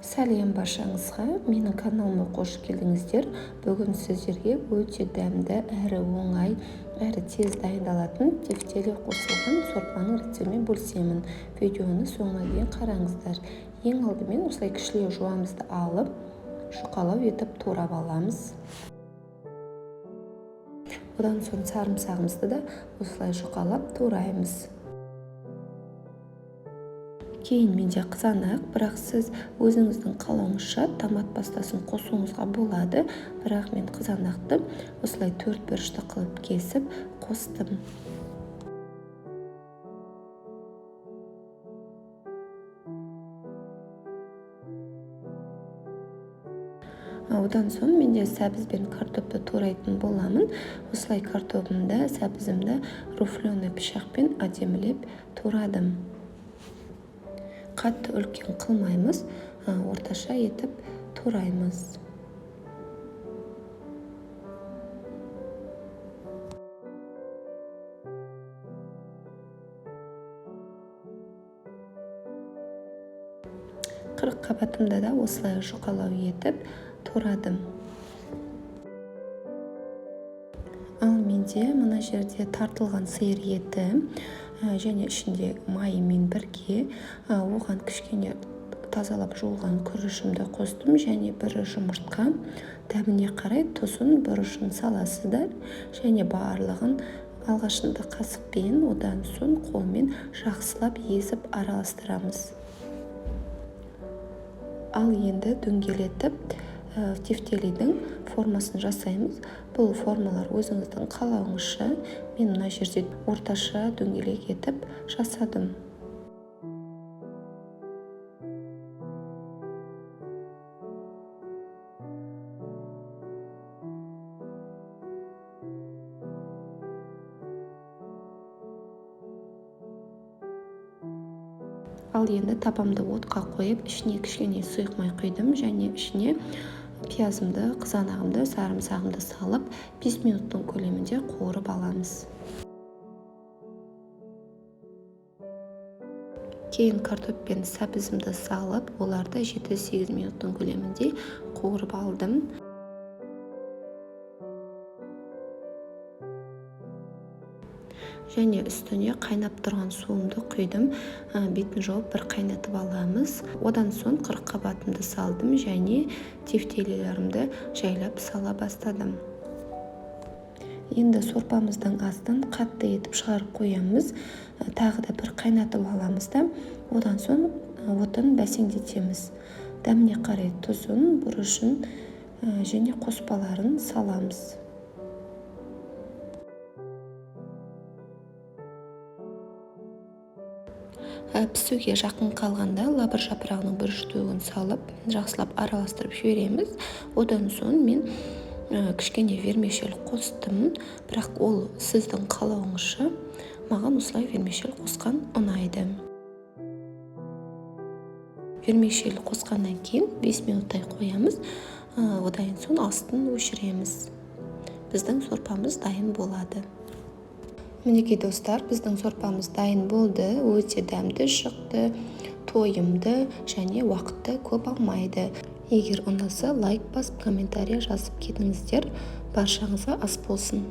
Сәлем баршаңызға, менің каналыма қош келдіңіздер. Бүгін сіздерге өте дәмді, әрі оңай, әрі тез дайындалатын тефтели қосылған сорпаның рецептімен бөлісемін. Видеоны соңына дейін қараңыздар. Ең алдымен осылай кішілеу жуамызды алып, жұқалау етіп турап аламыз. Одан соң сарымсағымызды да осылай жұқалап тураймыз. Кейін менде қызанақ, бірақ сіз өзіңіздің қалауыңызша томат пастасын қосуыңызға болады, бірақ мен қызанақты осылай 4 бұрышты қылып кесіп қостым. Одан соң менде сәбіз бен картопты турайтын боламын. Осылай картопымды, сәбізімді руфленый пышақпен әдемілеп турадым. Қатты үлкен қылмаймыз, орташа етіп тураймыз. Қырық қабатымда да осылай жұқалау етіп турадым. Ал менде мына жерде тартылған сиыр еті және ішінде майымен бірге оған кішкене тазалап жуылған күрішімді қостым және бір жұмыртқа. Дәміне қарай тұзын бұрышын саласыздар және барлығын алғашында қасықпен, одан соң қолмен жақсылап езіп араластырамыз. Ал енді дөңгелетіп тефтелидің формасын жасаймыз. Бұл формалар өзіңіздің қалауыңызша. Мен мына жерде орташа дөңгелек етіп жасадым. Ал енді табамды отқа қойып, ішіне кішкене сұйық май құйдым және ішіне пиязымды, қызанағымды, сарымсағымды салып, 5 минуттың көлемінде қуырып аламыз. Кейін картоп пен сәбізімді салып, оларды 7-8 минуттың көлемінде қуырып алдым. Және үстіне қайнап тұрған суымды құйдым. Бетін жауып бір қайнатып аламыз. Одан соң 40 қабатымды салдым және тефтелилерімді жайлап сала бастадым. Енді сорпамыздың астын қатты етіп шығарып қоямыз. Тағы да бір қайнатып аламыз да, одан соң отын бәсеңдетеміз. Дәміне қарай тұзын, бұрышын және қоспаларын саламыз. Пісуге жақын қалғанда лабыр жапырағының бір үштігін салып, жақсылап араластырып жібереміз. Одан соң мен кішкене вермишель қостым, бірақ ол сіздің қалауыңызша. Маған осылай вермишель қосқан ұнайды. Вермишель қосқаннан кейін 5 минуттай қоямыз. Одан соң астын өшіреміз. Біздің сорпамыз дайын болады. Мінекей достар, біздің сорпамыз дайын болды, өте дәмді шықты, тойымды және уақытты көп алмайды. Егер ұнаса, лайк басып, комментария жазып кетіңіздер. Баршаңызға ас болсын.